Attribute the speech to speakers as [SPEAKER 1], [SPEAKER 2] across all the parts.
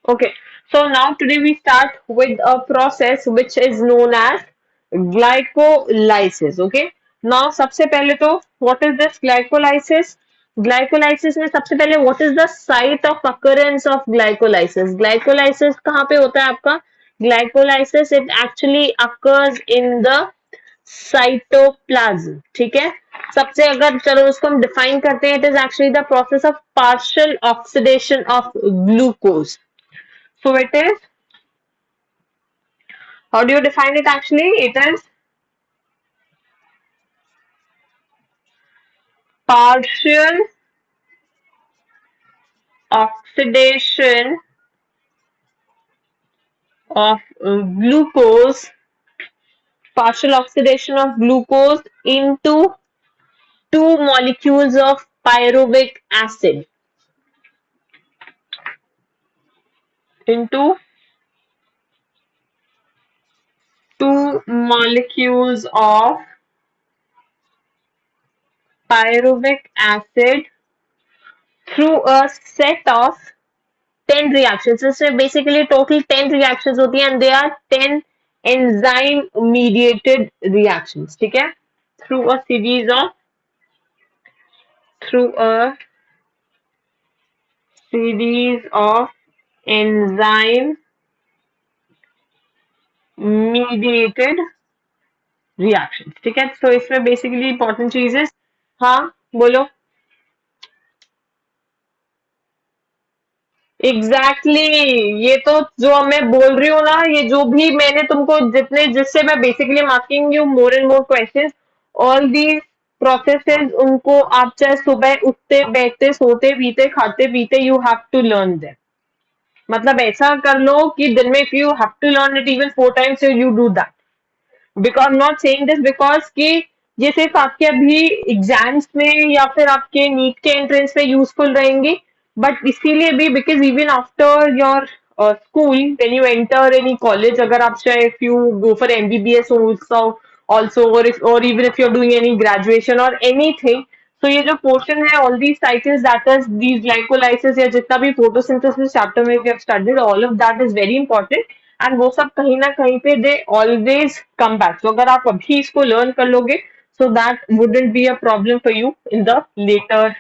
[SPEAKER 1] Okay, so now today we start with a process which is known as glycolysis. Okay, now सबसे पहले तो what is this glycolysis? Glycolysis में सबसे पहले what is the site of occurrence of glycolysis? Glycolysis कहाँ पे होता है आपका? Glycolysis it actually occurs in the cytoplasm. ठीक है, सबसे अगर चलो उसको हम डिफाइन करते हैं, it is actually the process of partial oxidation of glucose. So it is, how do you define it actually? It is partial oxidation of glucose, partial oxidation of glucose into two molecules of pyruvic acid, into two molecules of pyruvic acid through a set of 10 reactions. इससे basically total 10 reactions होती हैं and they are 10 enzyme mediated reactions. ठीक है, through a series of through a series of enzyme mediated reactions. ठीक है, तो इसमें basically important चीजें, हाँ बोलो. Exactly exactly. ये तो जो मैं बोल रही हूँ ना, ये जो भी मैंने तुमको जितने जिससे मैं basically asking you more and more questions, all the processes उनको आप चाहे सुबह उठते बैठते सोते पीते खाते पीते you have to learn them. मतलब ऐसा कर लो कि दिन में you have to learn it even 4 times you do that. Because not saying this because कि ये सिर्फ आपके अभी एग्जाम्स में या फिर आपके नीट के एंट्रेंस में यूजफुल रहेंगी, बट इसीलिए भी because even after your school when you enter any college, अगर आप चाहे if you go for MBBS also और even if you are doing any graduation और एनीथिंग, तो ये जो पोर्शन है all these cycles that is these glycolysis या जितना भी फोटोसिंथेसिस चैप्टर में we have studied, all of that is very important. And वो सब कहीं ना कहीं पे दे ऑलवेज कम बैक. तो अगर आप अभी इसको लर्न कर लोगे, so that wouldn't be a problem for you in the later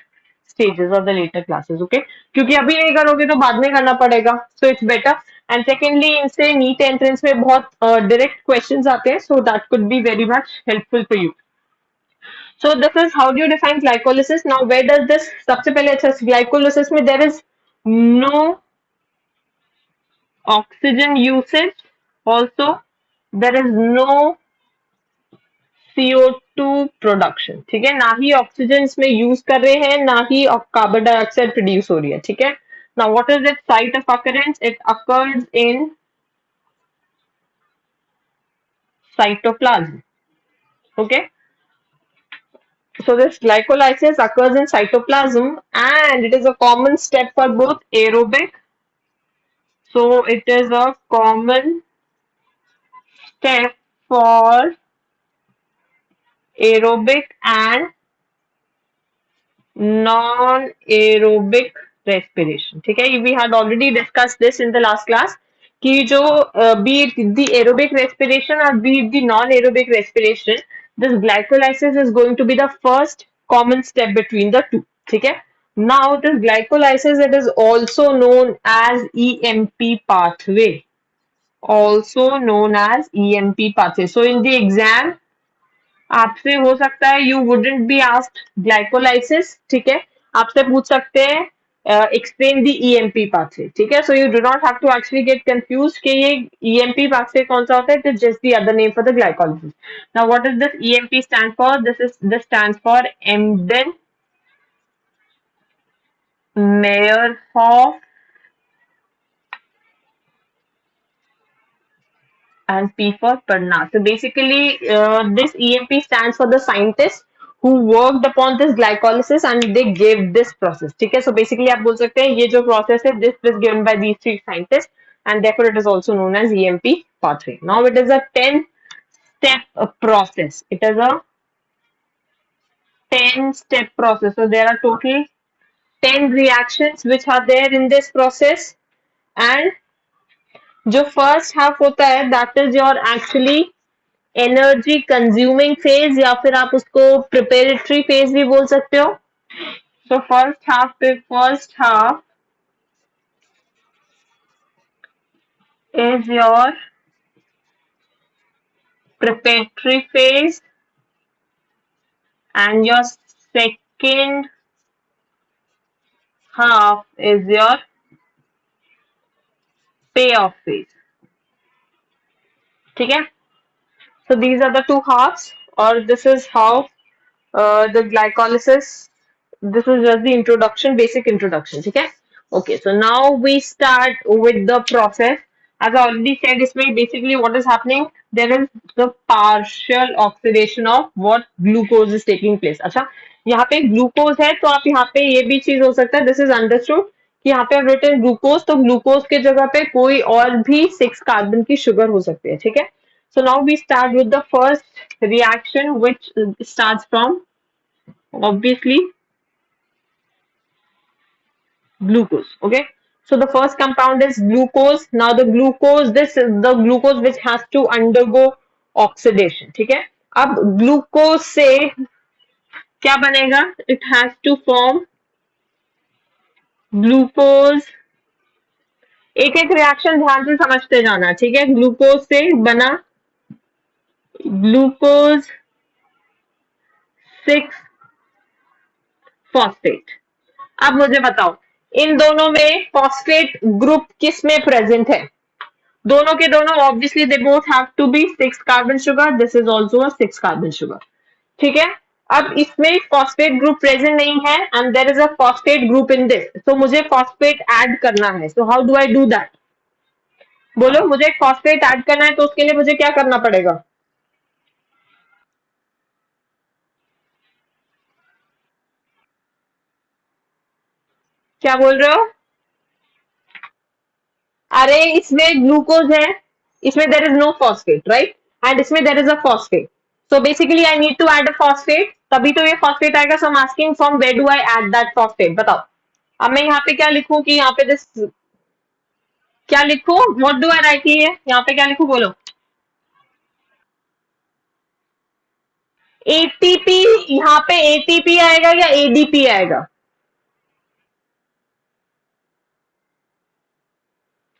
[SPEAKER 1] stages और द लेटर क्लासेस. ओके, क्योंकि अभी नहीं करोगे तो बाद में करना पड़ेगा, so it's better. And secondly इनसे नीट एंट्रेंस में बहुत डायरेक्ट क्वेश्चंस आते हैं, so that could be very much helpful for you. So this is how do you define glycolysis. Now where does this, सबसे पहले अच्छा glycolysis में there is no oxygen usage, also there is no CO2 production. ठीक है, ना ही oxygen इसमें use कर रहे हैं ना ही कार्बन डाइऑक्साइड प्रोड्यूस हो रही है. ठीक है, now what is it site of occurrence? It occurs in cytoplasm. Okay, so this glycolysis occurs in cytoplasm and it is a common step for both aerobic, so it is a common step for aerobic and non-aerobic respiration. ठीक है, we had already discussed this in the last class कि जो be it the aerobic respiration or be it the non-aerobic respiration, this glycolysis is going to be the first common step between the two. ठीक है, now this glycolysis, it is also known as EMP pathway, also known as EMP pathway. So in the exam आपसे हो सकता है you wouldn't be asked glycolysis. ठीक है, आपसे पूछ सकते हैं एक्सप्लेन द ईएमपी पाथवे. ठीक है, so you do not have to actually get confuse कि ये ईएमपी पाथवे कौन सा होता है. It is just the other name for the glycolysis. Now what is this EMP stand for? This stand for Embden Meyerhof and P for Parnas. So basically, this EMP stands for the scientists who worked upon this glycolysis and they gave this process. ठीक है, so basically आप बोल सकते हैं ये जो process है, this was given by these three scientists and therefore it is also known as EMP pathway. Now it is a 10-step process. It is a 10-step process. So there are total 10 reactions which are there in this process and जो first half होता है that is your actually energy consuming phase, या फिर आप उसको preparatory phase भी बोल सकते हो. So first half is your preparatory phase, and your second half is your payoff phase. ठीक है. So these are the two halves, or this is how the glycolysis. This is just the introduction, basic introduction. ठीक है. Okay, so now we start with the process. As I already said, इसमें basically what is happening, there is the partial oxidation of what glucose is taking place. अच्छा, यहाँ पे glucose है तो आप यहाँ पे ये भी चीज हो सकता है, दिस इज अंडरस्टूड कि यहाँ पे रिटन ग्लूकोज, तो ग्लूकोज के जगह पे कोई और भी 6 कार्बन की शुगर हो सकती है. ठीक है. So now we start with the first reaction, which starts from obviously glucose. Okay. So the first compound is glucose. Now the glucose, this is the glucose which has to undergo oxidation. ठीक है. अब glucose से क्या बनेगा? It has to form glucose. एक एक reaction ध्यान से समझते जाना. ठीक है. ग्लूकोज से बना ग्लूकोज 6 फॉस्फेट. अब मुझे बताओ इन दोनों में फॉस्फेट ग्रुप किस में प्रेजेंट है? दोनों के दोनों obviously they both have to be 6 carbon sugar. This is also a 6 carbon sugar. ठीक है. अब इसमें फॉस्फेट ग्रुप प्रेजेंट नहीं है and there is a phosphate group in this, तो मुझे फॉस्फेट ऐड करना है. So how do I do that? बोलो, मुझे फॉस्फेट ऐड करना है तो उसके लिए मुझे क्या करना पड़ेगा? क्या बोल रहे हो? अरे इसमें ग्लूकोज है, इसमें there is no phosphate right, and इसमें there is a phosphate. So basically I need to add a phosphate, तभी तो ये फॉस्फेट आएगा. So I am asking from where do I add that phosphate? बताओ. अब मैं यहाँ पे क्या लिखूं कि यहाँ पे दिस, क्या लिखूं? What do I right here? यहाँ पे क्या लिखूं बोलो? एटीपी. यहाँ पे एटीपी आएगा या एडीपी आएगा?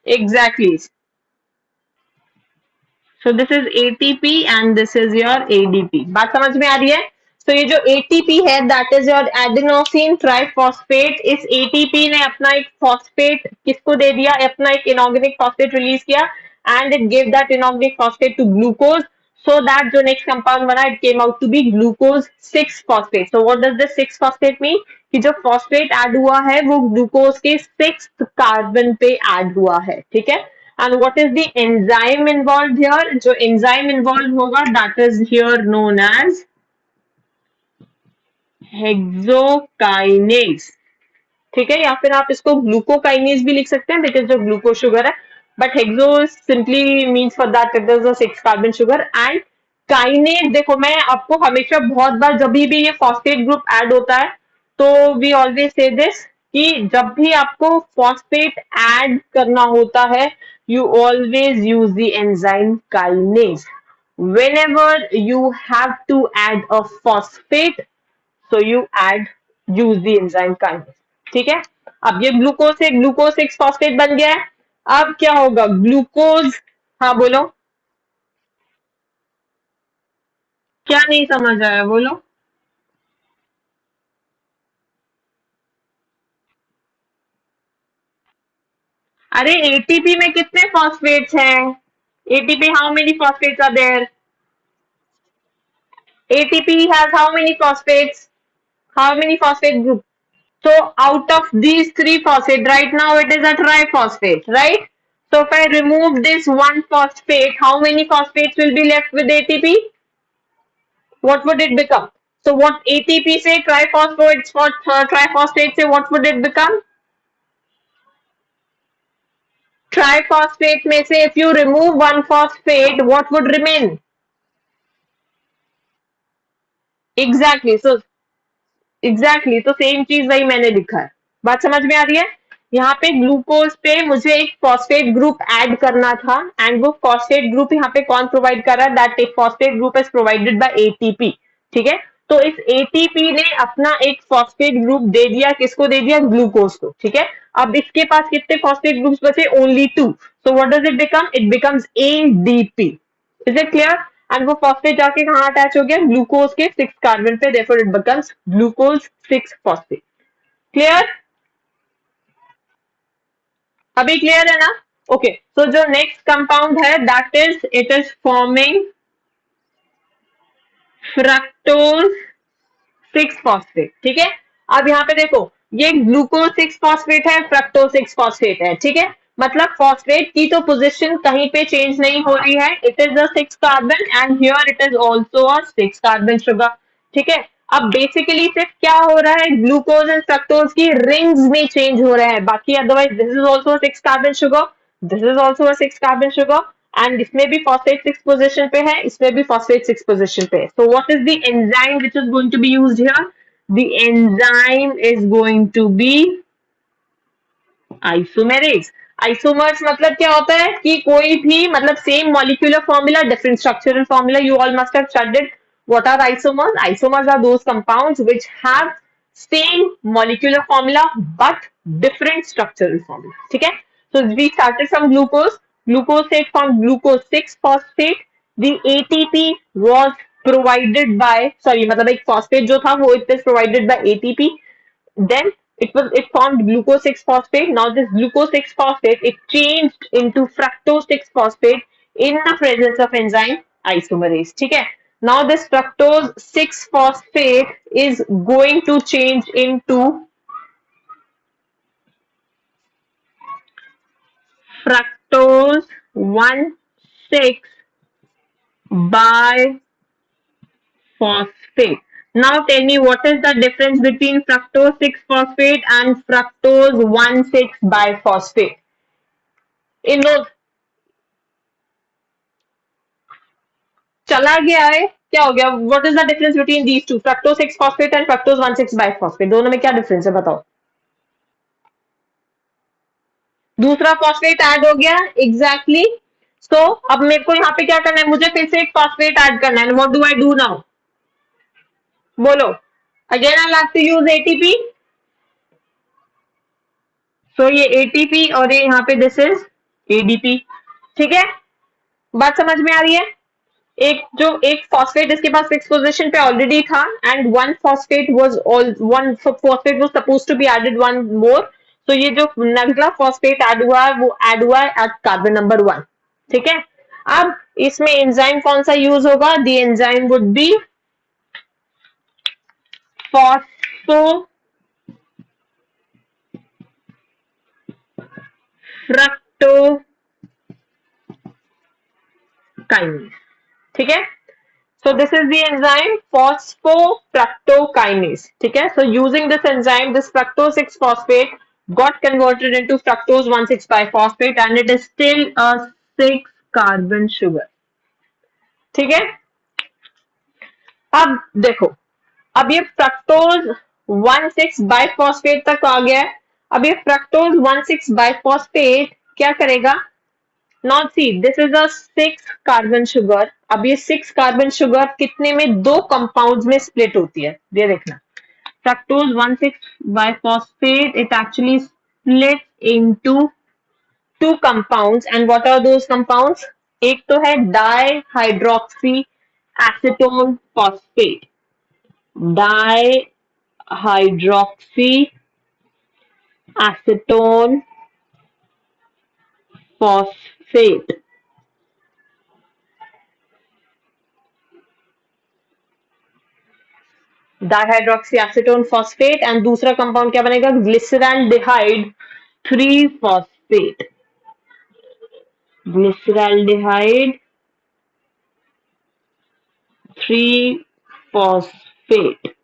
[SPEAKER 1] Exactly. So this is ATP and this is your ADP. बात समझ में आ रही है? तो ये जो एटीपी है that is your adenosine triphosphate. इस एटीपी ने अपना एक फॉस्फेट किसको दे दिया? अपना एक इनऑर्गेनिक फॉस्फेट रिलीज किया and it give that inorganic phosphate to glucose. So that जो नेक्स्ट कंपाउंड बना it came out to be glucose 6 phosphate. So what does this 6 phosphate mean? कि जो फॉस्फेट ऐड हुआ है वो ग्लूकोज के 6 carbon पे ऐड हुआ है. ठीक है. And what is the enzyme involved here? जो enzyme involved होगा that is here known as hexokinase. ठीक है. या फिर आप इसको ग्लूकोकाइनेज भी लिख सकते हैं बिकॉज जो ग्लूकोज शुगर है, but hexo simply means for that it is a 6 carbon sugar. And kinase, देखो मैं आपको हमेशा बहुत बार जब भी ये फॉस्फेट ग्रुप ऐड होता है तो वी ऑलवेज से दिस कि जब भी आपको फॉस्फेट ऐड करना होता है you always use the enzyme kinase. Whenever you have to add a phosphate, so you use the enzyme kinase. ठीक है. अब ये ग्लूकोज से ग्लूकोज 6 फॉस्फेट बन गया है. अब क्या होगा? ग्लूकोज. हाँ बोलो. क्या नहीं समझ आया? बोलो. अरे एटीपी में कितने फॉस्फेट्स हैं? ATP, how many phosphates are there? ATP has how many phosphates? How many phosphate groups? So out of these 3 phosphate, right now it is a triphosphate, right? So if I remove this one phosphate, how many phosphates will be left with ATP? What would it become? So what ATP say triphosphates for triphosphate say what would it become? Triphosphate may say if you remove one phosphate, what would remain? Exactly. So exactly तो same चीज वही मैंने लिखा है. बात समझ में आ रही है? यहाँ पे ग्लूकोज पे मुझे एक फॉस्फेट ग्रुप ऐड करना था एंड वो फॉस्फेट ग्रुप यहाँ पे कौन प्रोवाइड कर रहा है, that phosphate group is provided by ATP. ठीक है, तो इस एटीपी ने अपना एक फॉस्फेट ग्रुप दे दिया, किसको दे दिया, ग्लूकोज को। ठीक है, अब इसके पास कितने फॉस्फेट ग्रुप्स बचे, only 2। So what does it become, it becomes ADP. Is it clear? And वो फॉस्फेट जाके कहाँ अटैच हो गया, ग्लूकोज के 6 कार्बन पे, therefore it becomes glucose 6 phosphate. Clear? अभी क्लियर है ना? ओके, सो जो नेक्स्ट कंपाउंड है that is, it is forming fructose 6 phosphate. ठीक है, अब यहाँ पे देखो, ये ग्लूकोज 6 फॉस्फेट है, फ्रक्टोज 6 फॉस्फेट है। ठीक है, मतलब फॉस्फेट की तो पोजीशन कहीं पे चेंज नहीं हो रही है, it is a 6 carbon and here it is also a 6 carbon sugar. ठीक है, अब बेसिकली सिर्फ क्या हो रहा है, ग्लूकोज एंड फ्रक्टोज की रिंग्स में चेंज हो रहा है, बाकी otherwise this is also 6 carbon sugar, this is also a 6 carbon sugar, and इसमें भी फॉस्फेट 6 पोजीशन पे है, इसमें भी फॉस्फेट 6 पोजीशन पे है। So what is the enzyme which is going to be used here, the enzyme is going to be isomerase. Isomers मतलब क्या होता है कि कोई भी मतलब same molecular formula different structural formula, you all must have studied what are isomers. Isomers are those compounds which have same molecular formula but different structural formula. ठीक है, so we started from glucose. Glucose से formed glucose 6 phosphate. The ATP was provided by, sorry मतलब एक phosphate जो था वो it is provided by ATP. Then it formed glucose 6 phosphate. Now this glucose 6 phosphate, it changed into fructose 6 phosphate in the presence of enzyme isomerase. ठीक है, now this fructose 6 phosphate is going to change into fructose 1,6 by phosphate. Now tell me what is the difference between fructose 6 phosphate and fructose 1,6 biphosphate? इन लोग चला गया है, क्या हो गया, what is the difference between these two, fructose 6 phosphate and fructose 1,6 biphosphate, दोनों में क्या डिफरेंस है बताओ? दूसरा फॉस्फेट ऐड हो गया, एग्जैक्टली exactly. सो अब मेरे को यहाँ पे क्या करना है, मुझे फिर से एक फॉस्फेट ऐड करना है, what do I do now, बोलो? Again I have to use ATP. So ये एटीपी और ये यहाँ पे दिस इज एडीपी। ठीक है, बात समझ में आ रही है? एक जो एक फॉस्फेट इसके पास फिक्स पोजीशन पे ऑलरेडी था and one phosphate was all one phosphate was supposed to be added one more, तो ये जो अगला फॉस्फेट ऐड हुआ है वो ऐड हुआ है एट कार्बन नंबर 1। ठीक है, अब इसमें एंजाइम कौन सा यूज होगा, द एंजाइम वुड बी फॉस्फोफ्रक्टोकाइनेज। ठीक है, so this is the enzyme phosphofructokinase. ठीक है, so using this enzyme, this fructose 6 phosphate got converted into fructose 1,6 biphosphate and it is still a 6 carbon sugar. ठीक है, अब देखो, अब ये फ्रक्टोज 1,6 बाइफॉस्फेट तक आ गया है। अब ये फ्रक्टोज 1,6 बाइफॉस्फेट क्या करेगा, not see this is a 6 carbon sugar. अब ये 6 कार्बन शुगर कितने में, दो कंपाउंड्स में स्प्लिट होती है, ये देखना, fructose 1,6 biphosphate it actually splits into two compounds and what are those compounds, एक तो है dihydroxy acetone phosphate, dihydroxy acetone phosphate. Dihydroxy acetone phosphate and दूसरा कंपाउंड क्या बनेगा, ग्लिसरैल्डिहाइड 3 फॉस्फेट, ग्लिसरैल्डिहाइड 3 फॉस्फेट।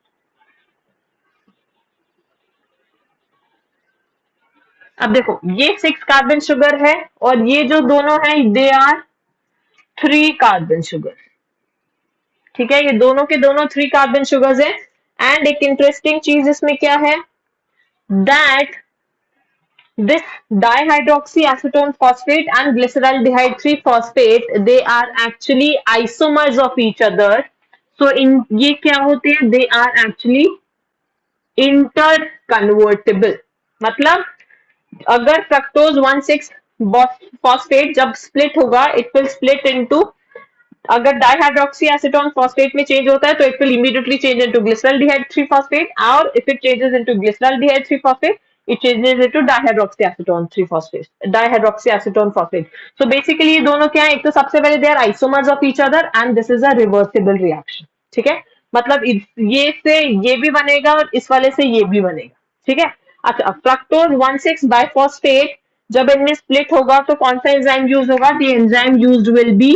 [SPEAKER 1] अब देखो ये 6 कार्बन शुगर है और ये जो दोनों है दे आर 3 कार्बन शुगर। ठीक है, ये दोनों के दोनों 3 कार्बन शुगर्स है एंड एक इंटरेस्टिंग चीज इसमें क्या है, that This dihydroxyacetone phosphate and glyceraldehyde 3-phosphate, they are actually isomers of each other. So in ये क्या होते हैं? They are actually interconvertible. मतलब अगर फ्रक्टोज 1,6 फॉस्फेट जब स्प्लिट होगा, इट विल स्प्लिट इनटू, अगर डाइहाइड्रोक्सी एसीटोन फॉस्फेट में चेंज होता है तो it will immediately change into glyceraldehyde 3 phosphate, और if it changes into glyceraldehyde 3 phosphate, it changes into dihydroxy acetone 3 phosphate, dihydroxy acetone phosphate. So basically ये दोनों क्या है? एक तो सबसे पहले they are isomers of each other and this is a reversible reaction. ठीक है, मतलब ये से ये भी बनेगा और इस वाले से ये भी बनेगा. ठीक है. अच्छा, फ्रक्टोज 1,6 बाइफॉस्फेट जब इनमें स्प्लिट होगा तो कौन सा एंजाइम यूज होगा? The enzyme used will be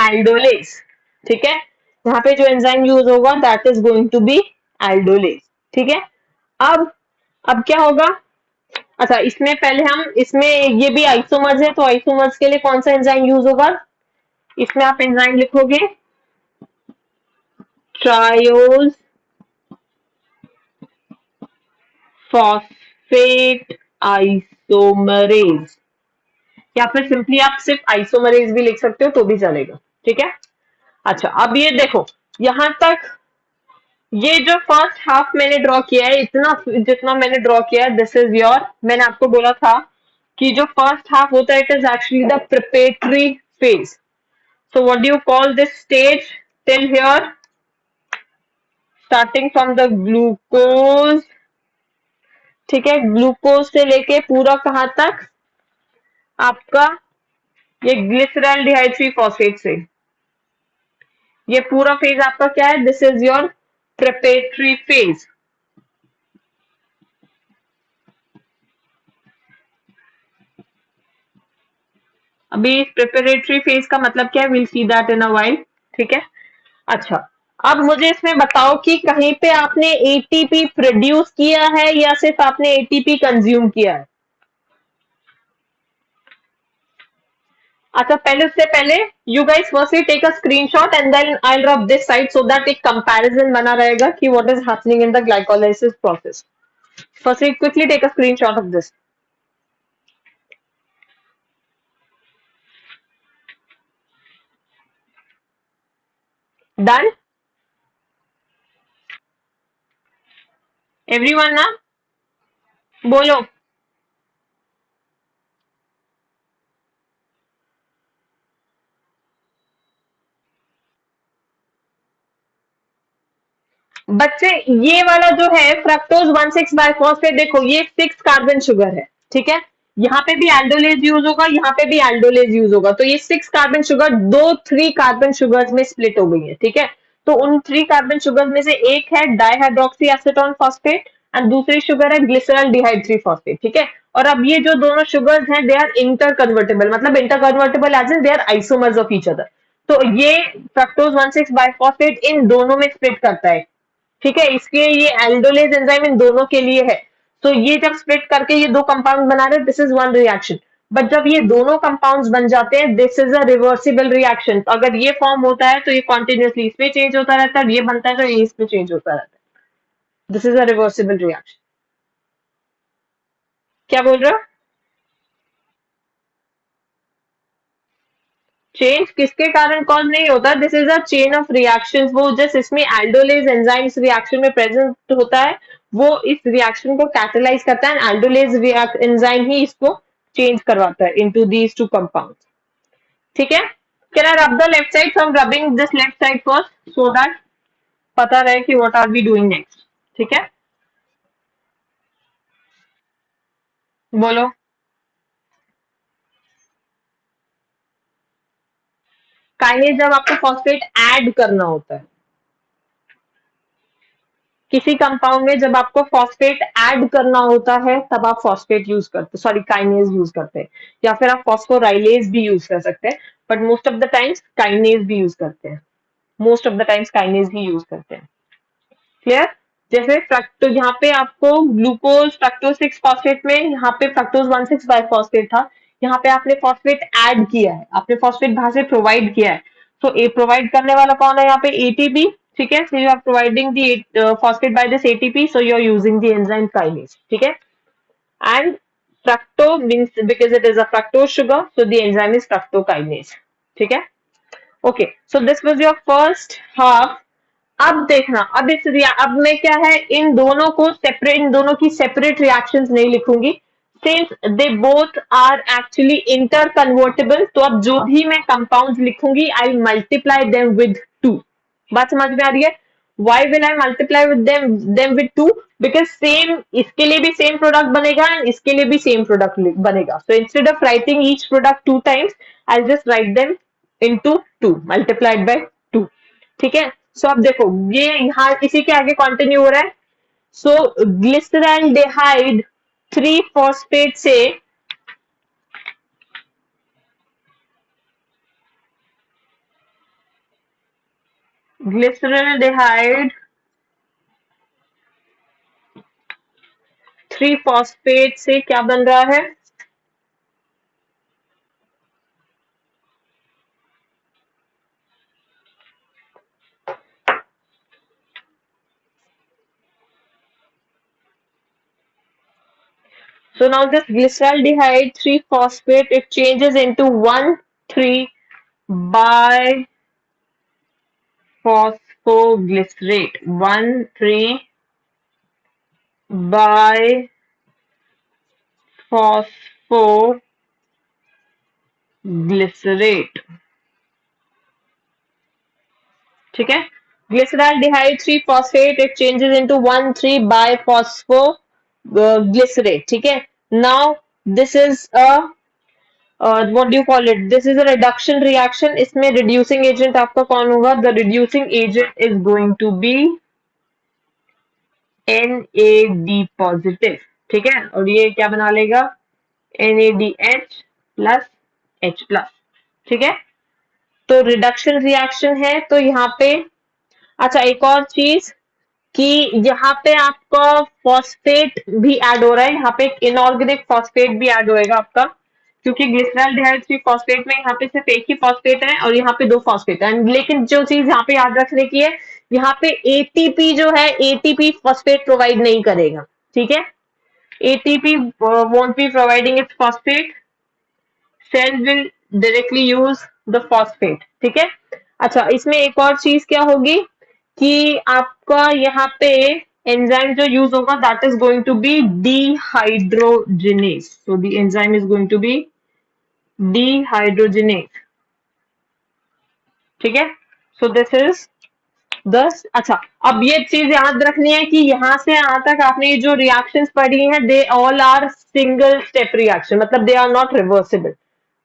[SPEAKER 1] aldolase. ठीक है, यहाँ पे जो एंजाइम यूज होगा that is going to be aldolase. ठीक है. अब क्या होगा? अच्छा, इसमें पहले हम, इसमें ये भी आइसोमर्स है तो आइसोमर्स के लिए कौन सा एंजाइम यूज होगा? इसमें आप एंजाइम लिखोगे ट्रायोज फॉस्फेट आइसोमरेज, या फिर सिंपली आप सिर्फ आइसोमरेज भी लिख सकते हो तो भी चलेगा. ठीक है. अच्छा, अब ये देखो, यहां तक ये जो फर्स्ट हाफ मैंने ड्रॉ किया है, इतना जितना मैंने ड्रॉ किया है, दिस इज योर, मैंने आपको बोला था कि जो फर्स्ट हाफ होता है it is actually the preparatory phase. So what do you call this stage till here? Starting from the glucose. ठीक है, ग्लूकोज से लेके पूरा कहां तक? आपका ये ग्लिसरॉल्डिहाइड 3 फॉस्फेट से ये पूरा फेज आपका क्या है? This is your preparatory phase. अभी प्रिपरेटरी फेज का मतलब क्या है? Will see that in a while. ठीक है. अच्छा, अब मुझे इसमें बताओ कि कहीं पे आपने एटीपी प्रोड्यूस किया है या सिर्फ आपने एटीपी कंज्यूम किया है? अच्छा, पहले उससे पहले you guys firstly take a screenshot and then I will rub this side so that एक कंपैरिजन बना रहेगा कि what is happening in the glycolysis process. Firstly quickly take a screenshot of this. Done everyone ना? बोलो. बच्चे, ये वाला जो है फ्रक्टोज 1,6 बाइफॉस्फेट, देखो ये 6 कार्बन शुगर है. ठीक है, यहाँ पे भी एल्डोलेज यूज होगा, यहाँ पे भी एल्डोलेज यूज होगा, तो ये 6 कार्बन शुगर दो 3 कार्बन शुगर्स में स्प्लिट हो गई है. ठीक है, तो उन 3 कार्बन शुगर में से एक है डाइहाइड्रोक्सी एसीटोन फॉस्फेट एंड दूसरी शुगर है ग्लिसरॉल्डिहाइड 3 फॉस्फेट. ठीक है, और अब ये जो दोनों शुगर्स हैं दे आर इंटर कन्वर्टेबल, मतलब interconvertible as in they are isomers of each other. तो ये फ्रक्टोज 1,6 बाइफॉस्फेट इन दोनों में स्प्लिट करता है. ठीक है, इसके ये एल्डोलेज एंजाइम इन दोनों के लिए है. तो ये जब स्प्लिट करके ये दो कंपाउंड बना रहे, this is one reaction. But जब ये दोनों कंपाउंड्स बन जाते हैं, this is a reversible reaction. अगर ये फॉर्म होता है तो ये कॉन्टिन्यूसली इसमें चेंज होता रहता है, ये बनता है तो ये इसमें चेंज होता रहता है. This is a reversible reaction. क्या बोल रहे हो? चेंज किसके कारण कॉज नहीं होता? This is a chain of reactions. वो जस्ट इसमें एल्डोलेज एंजाइम इस रिएक्शन में प्रेजेंट होता है, वो इस रिएक्शन को कैटलाइज करता है, एल्डोलेज एंजाइम ही इसको चेंज करवाता है इनटू दीज टू कंपाउंड्स. ठीक है. Can I rub the left side? So I am rubbing this left side first so that पता रहे कि what are we doing next. ठीक है, बोलो. काइनेज जब आपको फॉस्फेट ऐड करना होता है, किसी कंपाउंड में जब आपको फॉस्फेट ऐड करना होता है तब आप फॉस्फेट यूज करते, सॉरी काइनेज यूज करते हैं, या फिर आप फॉस्फोराइलेज भी यूज कर सकते हैं, but most of the times kinase भी यूज करते हैं. Most of the times kinase he use करते हैं. क्लियर? जैसे फ्रक्टो, यहाँ पे आपको ग्लूकोज फ्रक्टोज 6 फॉस्फेट में, यहाँ पे फ्रक्टोज 1,6 बाइफॉस्फेट था, यहाँ पे आपने फॉस्फेट ऐड किया है, आपने फॉस्फेट बाहर से प्रोवाइड किया है. तो ए प्रोवाइड करने वाला कौन है? यहाँ पे एटीपी. ठीक है, so you are providing the phosphate by this ATP, so you are using the enzyme kinase. ठीक है, and fructo means because it is a fructose sugar, so the enzyme is fructokinase. ठीक है, okay, so this was your first half. अब देखना, अब मैं क्या है, इन दोनों को सेपरेट, इन दोनों की सेपरेट रिएक्शंस नहीं लिखूंगी, since they both are actually interconvertible, तो अब जो भी मैं कंपाउंड्स लिखूंगी आई मल्टीप्लाई देम विद 2. बात समझ में आ रही है? Why will I multiply with them with 2? Because same, इसके लिए भी सेम प्रोडक्ट बनेगा एंड इसके लिए भी सेम प्रोडक्ट बनेगा, so instead of writing each product 2 times I just write them into 2 multiplied by 2. ठीक है, सो अब देखो ये यहाँ इसी के आगे कंटिन्यू हो रहा है. सो ग्लिसरैल्डिहाइड 3 फॉस्फेट से ग्लिसरैल्डिहाइड 3 फॉस्फेट से क्या बन रहा है? So now this glyceraldehyde 3-phosphate, it changes into 1,3-biphosphoglycerate. 1,3-biphosphoglycerate. ठीक है, glyceraldehyde 3-phosphate, it changes into 1,3-biphosphoglycerate. ठीक है, now this is a what do you call it? This is a reduction reaction. इसमें reducing agent आपका कौन होगा? The reducing agent is going to be NAD positive. ठीक है, और ये क्या बना लेगा? NADH plus H plus. ठीक है, तो रिडक्शन रिएक्शन है, तो यहाँ पे अच्छा एक और चीज कि यहाँ पे आपका फॉस्फेट भी ऐड हो रहा है, यहाँ पे एक इनऑर्गेनिक फॉस्फेट भी ऐड होएगा आपका, क्योंकि ग्लिसरैल्डिहाइड 3 फॉस्फेट में यहाँ पे सिर्फ एक ही फॉस्फेट है और यहाँ पे 2 फॉस्फेट है. लेकिन जो चीज यहाँ पे याद रखने की है, यहाँ पे एटीपी जो है, एटीपी फॉस्फेट प्रोवाइड नहीं करेगा. ठीक है, ATP won't be providing its phosphate, cell will directly use the phosphate. ठीक है, अच्छा इसमें एक और चीज क्या होगी कि आपका यहाँ पे एंजाइम जो यूज होगा that is going to be dehydrogenase. So the enzyme is going to be dehydrogenase. ठीक है, सो दिस इज अच्छा अब ये चीज याद रखनी है कि यहां से यहां तक आपने ये जो रिएक्शंस पढ़ी हैं, they all are single step reaction, मतलब दे आर नॉट रिवर्सिबल.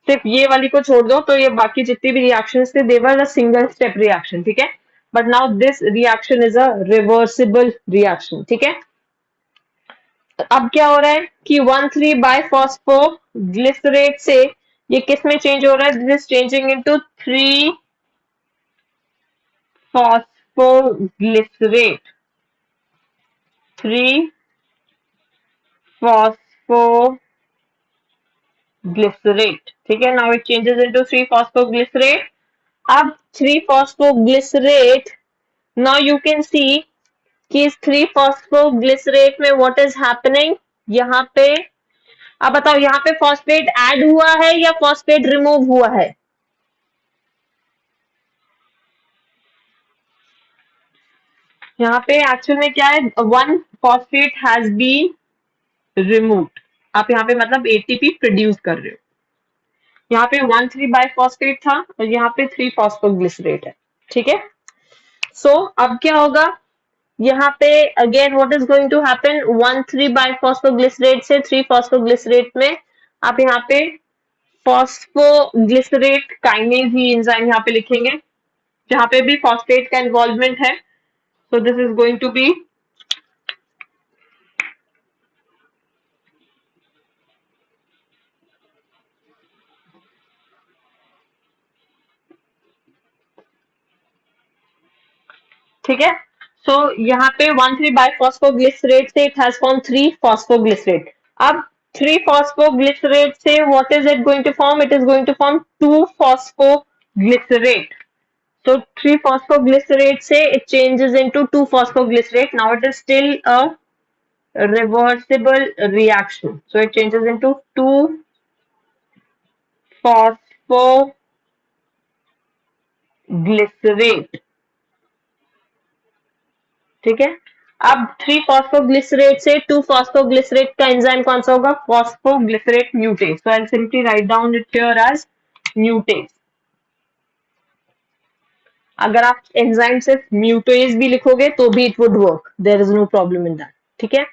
[SPEAKER 1] सिर्फ ये वाली को छोड़ दो तो ये बाकी जितनी भी रिएक्शंस थे दे वर अ सिंगल स्टेप रिएक्शन. ठीक है, but now this reaction is a reversible reaction. ठीक है, अब क्या हो रहा है कि 1,3-biphosphoglycerate से ये किस में चेंज हो रहा है? This is changing into 3-phosphoglycerate. 3-phosphoglycerate. ठीक है, now it changes into 3-phosphoglycerate. अब 3-phosphoglycerate, now you can see कि इस 3-phosphoglycerate में what is happening, यहाँ पे अब बताओ यहाँ पे फॉस्फेट ऐड हुआ है या फॉस्फेट रिमूव हुआ है? यहाँ पे एक्चुअल में क्या है, 1 फॉस्फेट हैज बीन रिमूव्ड. आप यहाँ पे मतलब एटीपी प्रोड्यूस कर रहे हो. यहाँ पे 1,3-biphosphate था और यहाँ पे 3-phosphoglycerate है. ठीक है, सो अब क्या होगा यहाँ पे, again what is going to happen, 1,3-biphosphoglycerate से 3-phosphoglycerate में आप यहाँ पे फॉस्फोग्लिसरेट काइनेज ही एंजाइम यहाँ पे लिखेंगे, जहां पे भी फॉस्फेट का इन्वॉल्वमेंट है. So this is going to be ठीक है, सो यहाँ पे 1,3-biphosphoglycerate से इट हैज फॉर्म 3-phosphoglycerate. अब 3-phosphoglycerate से what is it going to form? It is going to form 2-phosphoglycerate. So 3-phosphoglycerate say it changes into 2-phosphoglycerate. Now it is still a reversible reaction. So it changes into 2-phosphoglycerate. ठीक है, अब 3-phosphoglycerate से 2-phosphoglycerate का enzyme कौन सा होगा? phosphoglycerate mutase. So I'll simply write down it here as mutase. अगर आप एंजाइम सिर्फ म्यूटेज भी लिखोगे तो भी it would work, there is no problem in that. ठीक है,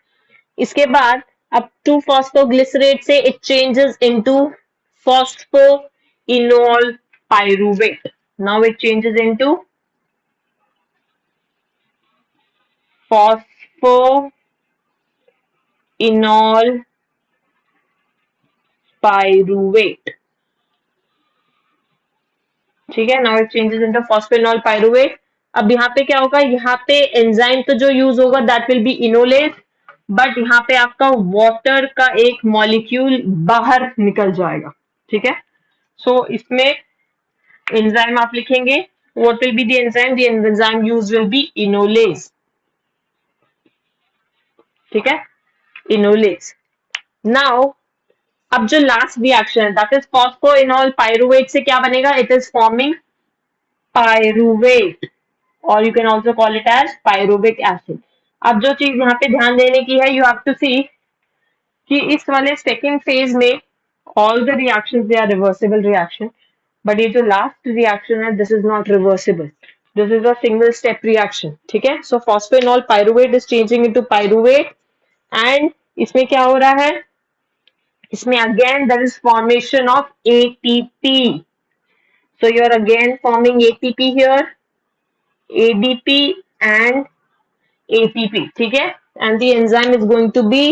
[SPEAKER 1] इसके बाद अब 2-phosphoglycerate से it changes into phosphoenol pyruvate. Now it changes into phosphoenol pyruvate. ठीक है, now it changes into phosphoenol pyruvate. अब यहाँ पे क्या होगा? यहाँ पे एंजाइम तो जो यूज होगा that will be enolase, but यहाँ पे आपका वाटर का एक मॉलिक्यूल बाहर निकल जाएगा. ठीक है, सो इसमें एंजाइम आप लिखेंगे, what will be the enzyme? The enzyme use will be enolase. ठीक है, इनोलेज. नाउ अब जो लास्ट रिएक्शन है दैट इज फॉस्फोइनॉल पाइरुवेट से क्या बनेगा? इट इज फॉर्मिंग पाइरुवेट, और you can also call it as pyruvic acid. अब जो चीज यहाँ पे ध्यान देने की है, यू हैव टू सी कि इस वाले सेकेंड फेज में all the reactions they are reversible reaction, but ये जो लास्ट रिएक्शन है this is not reversible, this is a single step reaction. ठीक है, so phosphoenol pyruvate is changing into pyruvate, and इसमें क्या हो रहा है? इसमें again there is formation of ATP. So you are again forming ATP here, ADP and ATP. ठीक है, and the enzyme is going to be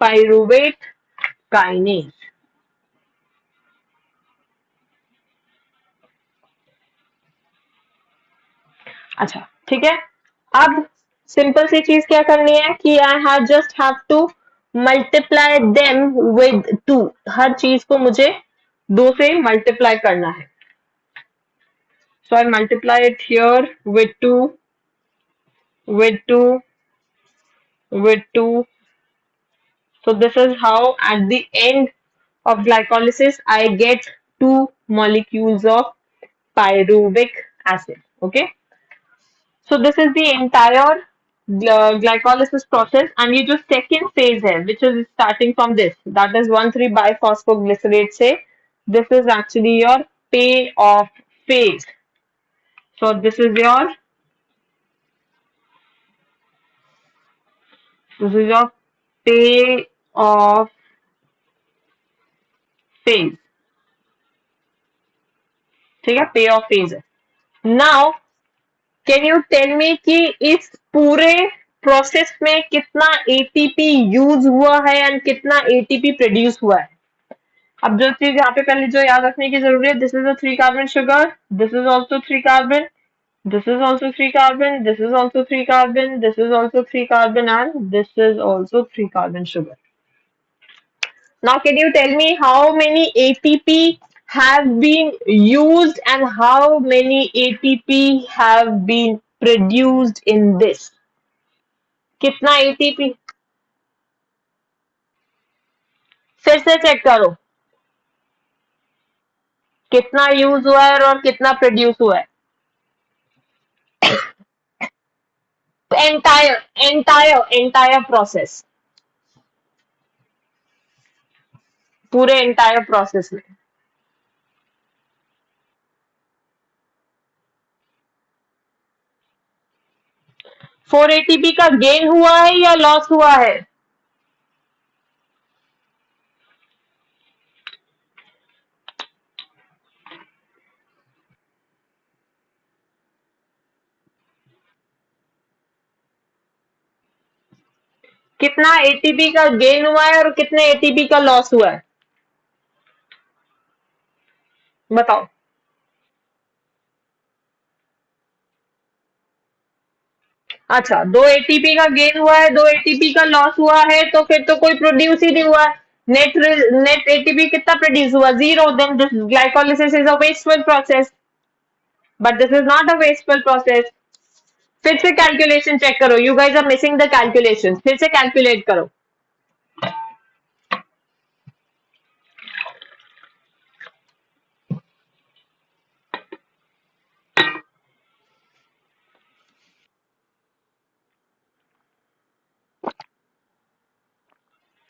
[SPEAKER 1] pyruvate kinase. अच्छा, ठीक है, अब सिंपल सी चीज क्या करनी है कि I have just have to multiply them with 2. हर चीज को मुझे 2 से मल्टीप्लाई करना है. So I multiply it here with 2, with 2, with 2. So this is how at the end of glycolysis I get 2 molecules of pyruvic acid. Okay, so this is the entire glycolysis process, and ये जो second phase है which is starting from this, that is 1,3-biphosphoglycerate से, this is actually your payoff phase. So this is your payoff phase. ठीक है, payoff phase है. Now can you tell me कि इस पूरे प्रोसेस में कितना एटीपी यूज हुआ है एंड कितना एटीपी प्रोड्यूस हुआ है? अब जो चीज यहाँ पे पहले जो याद रखने की जरूरत है, this is a 3 carbon sugar, this is also 3 carbon, this is also 3 carbon, this is also 3 carbon, this is also 3 carbon, and this is also 3 carbon sugar. Now can you tell me how many ATP have been used and how many ATP have been produced in this? कितना ATP? फिर से check करो कितना use हुआ है और कितना produce हुआ है. entire process, पूरे entire process में. फोर एटीपी का गेन हुआ है या लॉस हुआ है? कितना एटीपी का गेन हुआ है और कितने एटीपी का लॉस हुआ है? बताओ. अच्छा, 2 एटीपी का गेन हुआ है, 2 एटीपी का लॉस हुआ है, तो फिर तो कोई प्रोड्यूस ही नहीं हुआ. नेट एटीपी कितना प्रोड्यूस हुआ? 0. Then this glycolysis is a wasteful process. But this is not a wasteful process. फिर से कैलकुलेशन चेक करो, you guys are missing the calculation, फिर से कैलकुलेट करो।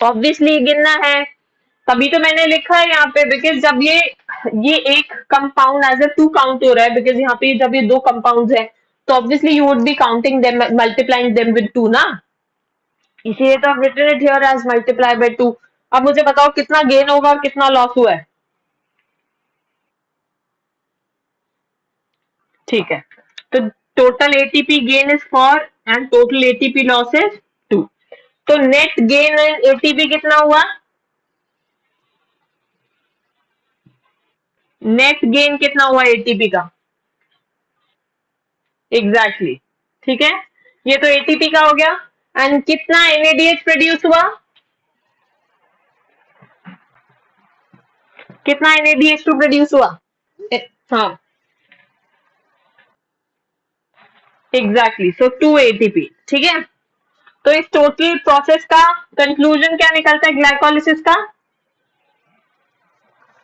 [SPEAKER 1] ऑब्वियसली गिनना है, तभी तो मैंने लिखा है यहाँ पे, बिकॉज जब ये एक compound as a two count हो रहा है, बिकॉज यहाँ पे जब ये दो कंपाउंड है तो obviously you would B counting them, multiplying them with two ना, इसीलिए तो I've written it here as multiply by 2। अब मुझे बताओ कितना गेन होगा और कितना लॉस हुआ है। ठीक है, तो total ATP gain is 4 and total ATP loss is 2। तो नेट गेन इन एटीपी कितना हुआ, नेट गेन कितना हुआ एटीपी का, एग्जैक्टली exactly। ठीक है, ये तो एटीपी का हो गया। एंड कितना एनएडीएच प्रोड्यूस हुआ, कितना एनएडीएच2 प्रोड्यूस हुआ। हाँ एग्जैक्टली, सो 2 एटीपी। ठीक है, तो इस टोटल प्रोसेस का कंक्लूजन क्या निकलता है ग्लाइकोलिसिस का,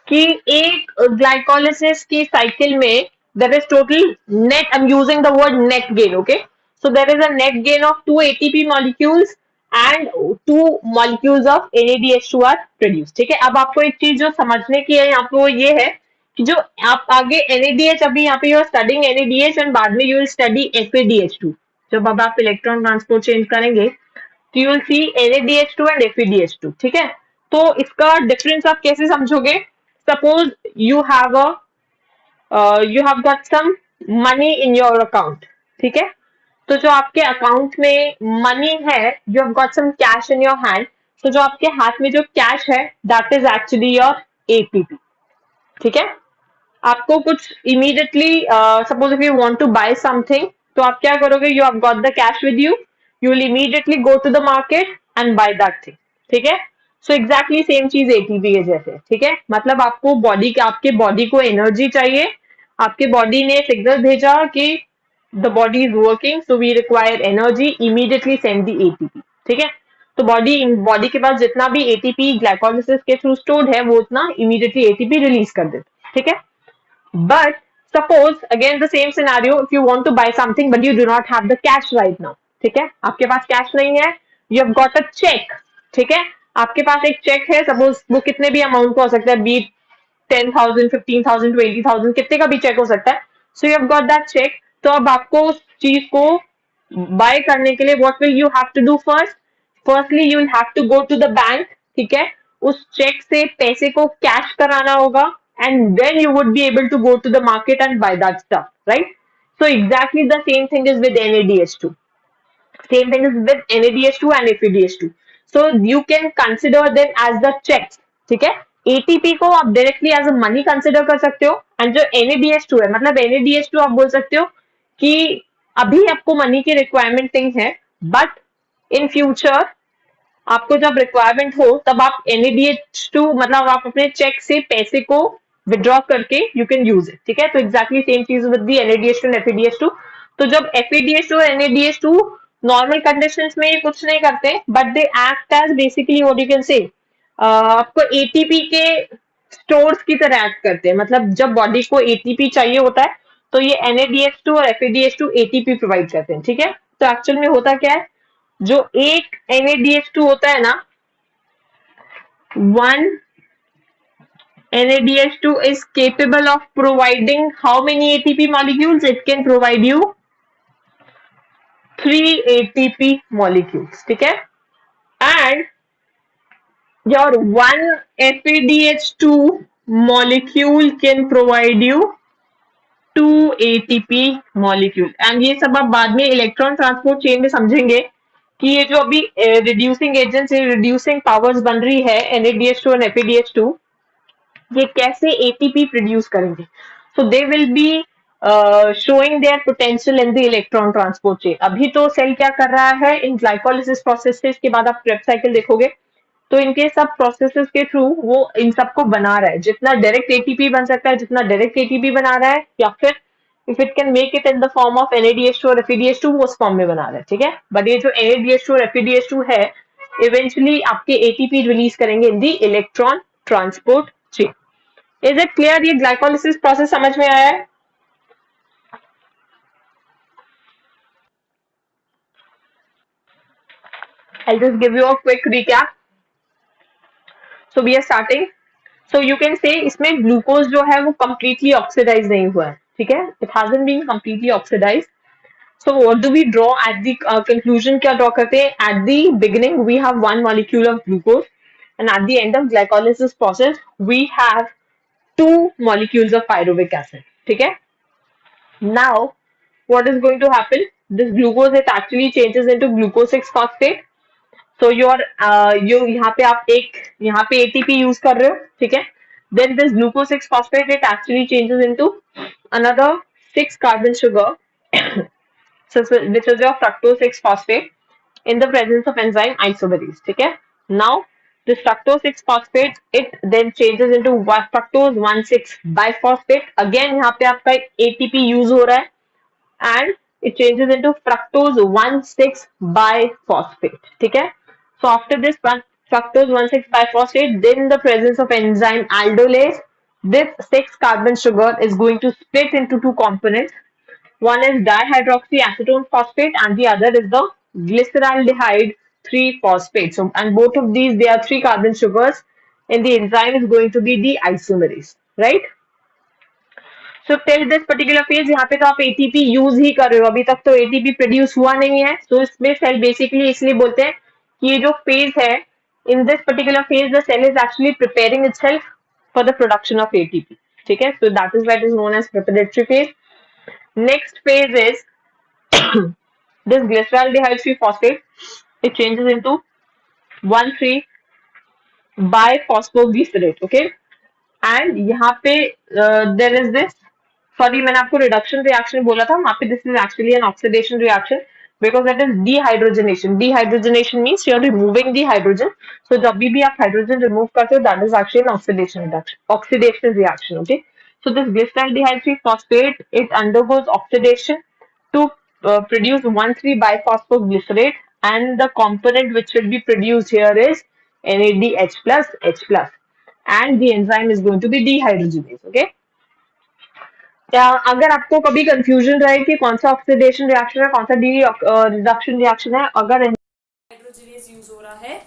[SPEAKER 1] कि एक ग्लाइकोलिसिस की साइकिल में there is total net, I am using the word net gain, okay, so there is a net gain of 2 ATP molecules and 2 molecules of NADH2 are produce. ठीक है, अब आपको एक चीज जो समझने की है यहाँ पे वो ये है कि जो आप आगे NADH, अभी यहाँ पे you are studying NADH and बाद में यू विल स्टडी FADH2, जब अब आप इलेक्ट्रॉन ट्रांसपोर्ट चेंज करेंगे तो you will see NADH2 and FADH2। ठीक है, तो इसका डिफरेंस आप कैसे समझोगे, suppose you have got some money in your account. ठीक है, तो जो आपके अकाउंट में मनी है, you have got some cash in your hand, तो जो आपके हाथ में जो कैश है that is actually your ATP. ठीक है, आपको कुछ immediately suppose if you want to buy something, तो आप क्या करोगे, you have got the cash with you will immediately go to the market and buy that thing. ठीक है, सो एग्जैक्टली सेम चीज एटीपी के जैसे। ठीक है, मतलब आपको बॉडी, आपके बॉडी को एनर्जी चाहिए, आपके बॉडी ने सिग्नल भेजा कि the body is working so we require energy, immediately send the ATP. ठीक है, तो बॉडी बॉडी के पास जितना भी एटीपी ग्लाइकोलिसिस के थ्रू स्टोर्ड है वो उतना इमीडिएटली एटीपी रिलीज कर देते। ठीक है, but suppose again the same scenario, if you want to buy something but you do not have the cash right now, ठीक है, आपके पास कैश नहीं है, you have got a check। ठीक है, आपके पास एक चेक है, सपोज वो कितने भी अमाउंट का हो सकता है, बी 10,000 15,000 20,000 कितने का भी चेक हो सकता है, so you have got that check. तो अब आपको उस चीज को बाय करने के लिए what will you have to do first, firstly you will have to go to the bank. ठीक है, उस चेक से पैसे को कैश कराना होगा and then you would be able to go to the market and buy that stuff, right. So exactly the same thing is with NADH2, same thing is with NADH2 and FADH2, so you can consider them as the checks। ठीक है, ATP को आप directly as a money consider कर सकते हो, and जो NADH2 है, मतलब NADH2 आप बोल सकते हो कि अभी आपको मनी की रिक्वायरमेंट नहीं है, बट इन फ्यूचर आपको जब रिक्वायरमेंट हो तब आप NADH2, मतलब आप अपने चेक से पैसे को विड्रॉ करके यू कैन यूज इट। ठीक है, तो एग्जैक्टली सेम चीज with the NADH2 and FADH2। तो जब FADH2 और NADH2 नॉर्मल कंडीशंस में ये कुछ नहीं करते, but they act as basically what you can say, आपको एटीपी के स्टोर्स की तरह एक्ट करते हैं, मतलब जब बॉडी को एटीपी चाहिए होता है तो ये NADH2 और FADH2 एटीपी प्रोवाइड करते हैं। ठीक है, तो एक्चुअल में होता क्या है, जो एक NADH2 होता है ना, one NADH2 is capable of providing how many ATP molecules? It can provide you 3 ATP molecules। ठीक है, and your one FADH2 molecule can provide you 2 ATP molecule। And ये सब आप बाद में इलेक्ट्रॉन ट्रांसपोर्ट चेन में समझेंगे कि ये जो अभी रिड्यूसिंग एजेंट्स, रिड्यूसिंग पावर्स बन रही है NADH2 और FADH2, ये कैसे एटीपी प्रोड्यूस करेंगे। So they will be showing their potential in the electron transport chain. अभी तो सेल क्या कर रहा है इन ग्लाइकोलिसिस प्रोसेस से, इसके बाद आप क्रेब्स साइकिल देखोगे तो इनके सब प्रोसेसेस के थ्रू वो इन सबको बना रहा है, जितना डायरेक्ट एटीपी बन सकता है, जितना डायरेक्ट एटीपी बना रहा है, या फिर if it can make it in the form of NADH2 और FeDH2 वो उस फॉर्म में बना रहे हैं, ठीक है। बट ये जो NADH2 और FeDH2 है इवेंचुअली आपके ATP रिलीज करेंगे in the electron transport chain. Is it clear? ये ग्लाइकोलिसिस प्रोसेस समझ में आया है? I'll just give you a quick recap. So we are starting. So you can say इसमें ग्लूकोज जो है वो completely oxidized नहीं हुआ है, ठीक है। It hasn't been completely oxidized. So what do we draw at the conclusion? क्या draw करते हैं? At the beginning we have one molecule of glucose, and at the end of glycolysis process we have two molecules of pyruvic acid. ठीक है? Now what is going to happen? This glucose it actually changes into glucose 6 phosphate. So your यहाँ पे आप एक यहाँ पे ATP use कर रहे हो, ठीक है। Then this glucose 6 phosphate it actually changes into another 6 carbon sugar, so which is your fructose 6 phosphate in the presence of enzyme isomerase, ठीक है। Now this fructose 6 phosphate it then changes into fructose 1,6 biphosphate. Again यहाँ पे आपका ATP use हो रहा है and it changes into fructose 1,6 biphosphate, ठीक है। So after this one fructose 1,6 biphosphate, then in the presence of enzyme aldolase, this 6 carbon sugar is going to split into two components. One is dihydroxyacetone phosphate and the other is the glyceraldehyde 3 phosphate. So and both of these they are 3 carbon sugars and the enzyme is going to be the isomerase, right? So till this particular phase यहाँ पे तो आप ATP use ही कर रहे हो, अभी तक तो एटीपी प्रोड्यूस हुआ नहीं है। तो इसमें सेल बेसिकली इसलिए बोलते हैं कि ये जो फेज है in this particular phase the cell is actually preparing itself for the production of ATP, ठीक है। So that is what is known as preparatory phase. Next phase is this glyceraldehyde 3 phosphate it changes into 1,3 biphosphoglycerate, okay। And यहाँ पे there is this, sorry मैंने आपको reduction reaction बोला था, वहां पे this is actually an oxidation reaction because that is dehydrogenation. Dehydrogenation means you are removing the hydrogen. So जब भी आप हाइड्रोजन रिमूव करते हो that is actually an oxidation reduction, oxidation reaction, okay. So this glyceraldehyde 3 phosphate it undergoes oxidation to produce 1,3 biphosphoglycerate, and the component which will be produced here is NADH plus H plus, and the enzyme is going to be dehydrogenase, okay। अगर आपको कभी confusion रहे कि कौन सा oxidation reaction है कौन सा डी रिडक्शन रिएक्शन है, अगर
[SPEAKER 2] हाइड्रोजनेज यूज हो रहा है